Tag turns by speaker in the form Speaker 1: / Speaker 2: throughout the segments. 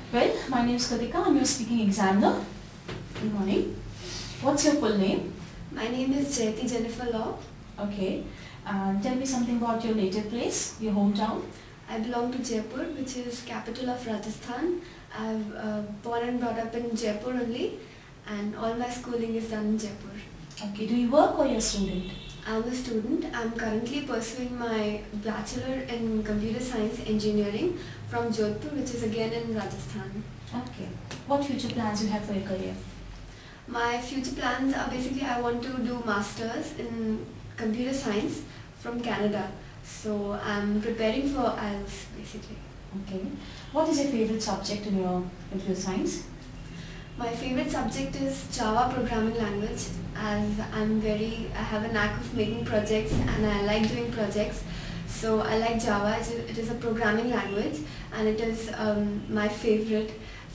Speaker 1: Well, my name is Kritika. I'm your speaking examiner. Good morning. What's your full name?
Speaker 2: My name is Jayati Jennifer Law.
Speaker 1: Okay. Tell me something about your native place, your hometown.
Speaker 2: I belong to Jaipur, which is capital of Rajasthan. I've born and brought up in Jaipur only, and all my schooling is done in Jaipur.
Speaker 1: Okay. Do you work or you're a student?
Speaker 2: I'm a student. I'm currently pursuing my Bachelor in Computer Science Engineering from Jodhpur, which is again in Rajasthan.
Speaker 1: Okay. What future plans you have for your career?
Speaker 2: My future plans are basically I want to do Masters in Computer Science from Canada. So I'm preparing for IELTS basically.
Speaker 1: Okay. What is your favorite subject in your computer science?
Speaker 2: My favorite subject is Java programming language, as I have a knack of making projects and I like doing projects. So I like Java. It is a programming language and it is my favorite.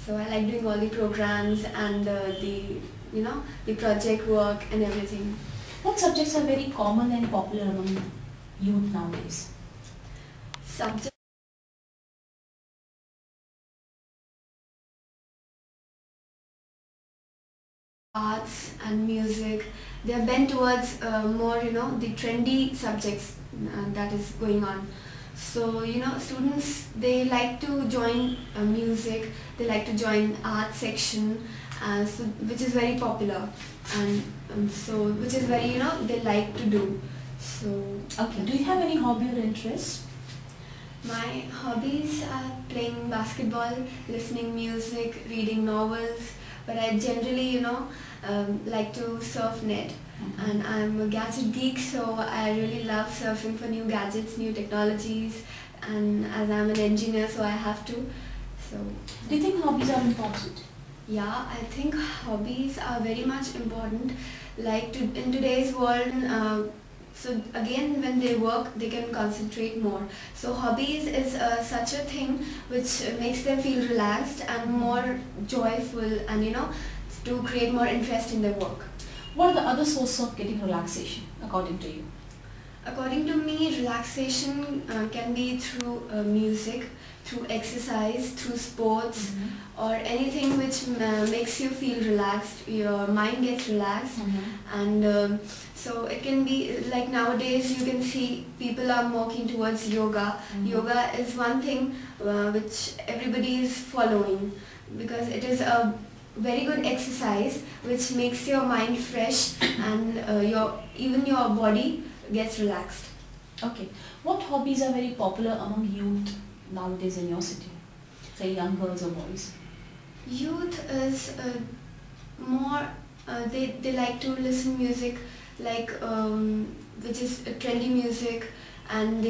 Speaker 2: So I like doing all the programs and the project work and everything.
Speaker 1: What subjects are very common and popular among youth nowadays?
Speaker 2: Subject arts and music, they are bent towards more the trendy subjects that is going on. So students, they like to join music, they like to join art section, which is very popular, and so which is very they like to do. So
Speaker 1: okay. Do you have any hobby or interest?
Speaker 2: My hobbies are playing basketball, listening music, reading novels, but I generally like to surf net. And I'm a gadget geek, so I really love surfing for new gadgets, new technologies, and as I'm an engineer, so I have to. So
Speaker 1: do you think hobbies are important?
Speaker 2: Yeah, I think hobbies are very much important. Like in today's world, so again, when they work, they can concentrate more. So hobbies is such a thing which makes them feel relaxed and more joyful, and to create more interest in their work.
Speaker 1: What are the other sources of getting relaxation, according to you?
Speaker 2: According to me, relaxation can be through music, through exercise, through sports, or anything which makes you feel relaxed, your mind gets relaxed, and so it can be like nowadays you can see people are more keen towards yoga. Yoga is one thing which everybody is following because it is a very good exercise which makes your mind fresh and even your body gets relaxed.
Speaker 1: Okay. What hobbies are very popular among youth nowadays in your city? Say young girls or boys.
Speaker 2: Youth is more, they like to listen music like which is trendy music, and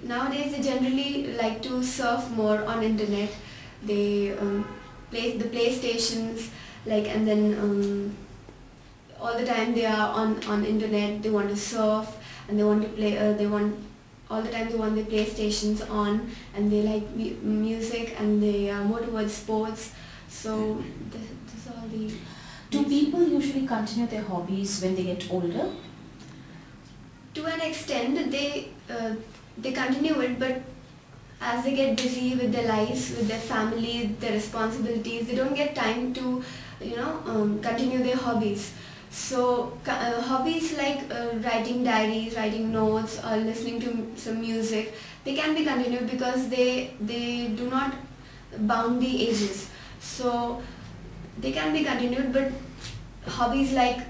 Speaker 2: nowadays they generally like to surf more on internet. They play the PlayStations, like, and then all the time they are on internet. They want to surf and they want to play. All the time they want their PlayStations on, and they like music, and they are more towards sports. So this is all the.
Speaker 1: Do people usually continue their hobbies when they get older?
Speaker 2: To an extent, they continue it, but as they get busy with their lives, with their family, their responsibilities, they don't get time to continue their hobbies. So hobbies like writing diaries, writing notes, or listening to some music, they can be continued because they do not bound the ages. So they can be continued, but hobbies like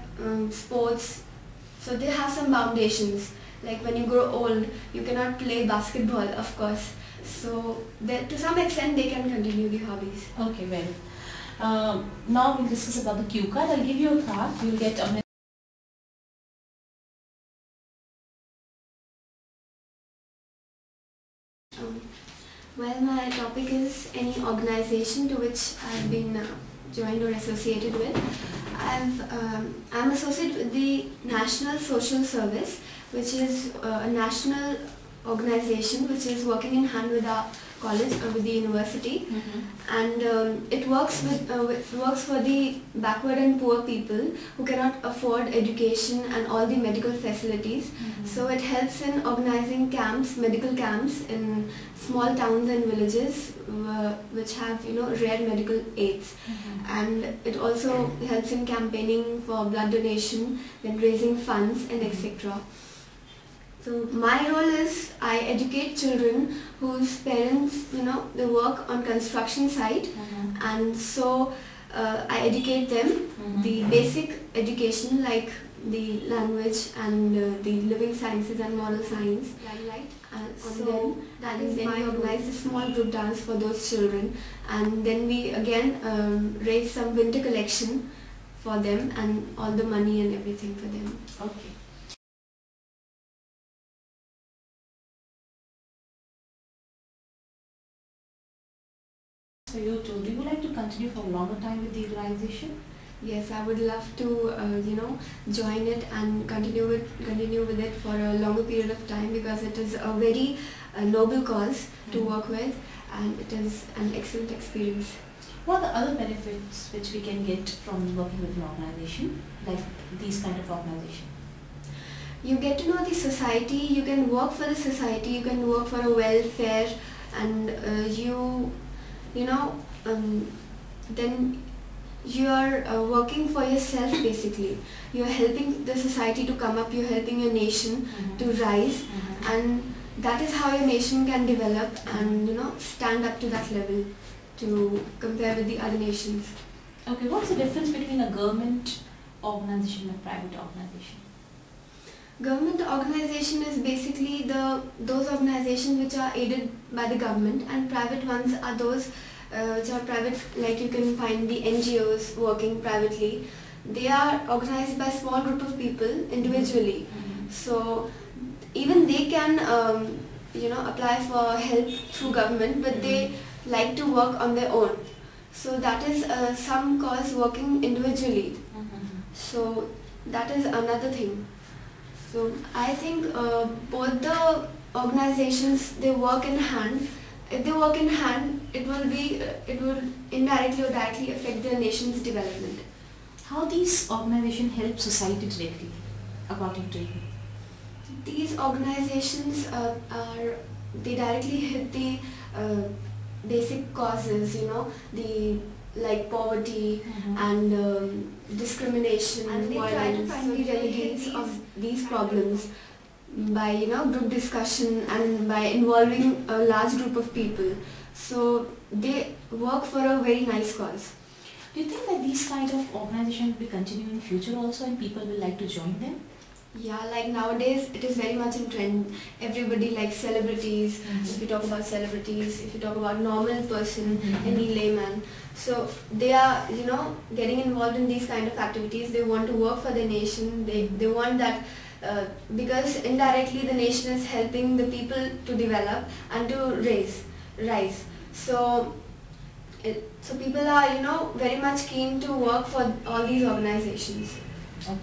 Speaker 2: sports, so they have some foundations. Like when you grow old, you cannot play basketball, of course. So to some extent they can continue the hobbies.
Speaker 1: Okay, well. Now we'll discuss about the cue card. I'll give you a card. You'll get a minute.
Speaker 2: Well, my topic is any organization to which I've been joined or associated with. I'm associated with the National Social Service, which is a national organization which is working in hand with our college or with the university, and it works for the backward and poor people who cannot afford education and all the medical facilities. So it helps in organizing camps, medical camps in small towns and villages which have rare medical aids, and it also helps in campaigning for blood donation, then raising funds and etc. So my role is I educate children whose parents they work on construction site, and so I educate them the basic education like the language and the living sciences and moral science. So that is then we organize a small group dance for those children, and then we again raise some winter collection for them and all the money and everything for them.
Speaker 1: Okay. So do you like to continue for a longer time with the organization?
Speaker 2: Yes, I would love to join it and continue with it for a longer period of time, because it is a very noble cause to work with, and it is an excellent experience.
Speaker 1: What are the other benefits which we can get from working with an organization like these kind of organization?
Speaker 2: You get to know the society, you can work for the society, you can work for a welfare, and then you are working for yourself basically. You are helping the society to come up, you are helping your nation to rise, and that is how your nation can develop and stand up to that level to compare with the other nations.
Speaker 1: Okay, what's the difference between a government organization and a private organization?
Speaker 2: Government organization is basically those organizations which are aided by the government, and private ones are those which are private, like you can find the NGOs working privately. They are organized by a small group of people individually. So even they can apply for help through government, but they like to work on their own. So that is some cause working individually. So that is another thing. So I think both the organizations, they work in hand. If they work in hand, it will indirectly or directly affect the nation's development.
Speaker 1: How these organizations help society directly, according to you?
Speaker 2: These organizations they directly hit the basic causes, like poverty and discrimination, and they try to find the remedies of these problems by group discussion and by involving a large group of people. So they work for a very nice cause.
Speaker 1: Do you think that these kind of organizations will continue in future also, and people will like to join them?
Speaker 2: Yeah, like nowadays it is very much in trend. Everybody likes celebrities. If you talk about celebrities, if you talk about normal person, any layman, so they are getting involved in these kind of activities. They want to work for the nation. They want that because indirectly the nation is helping the people to develop and to rise. So people are very much keen to work for all these organizations.
Speaker 1: Okay.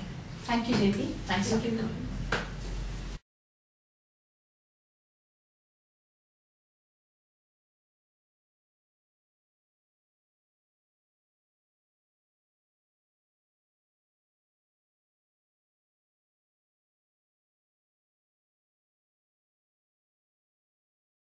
Speaker 1: Thank you, JP. Thanks for coming.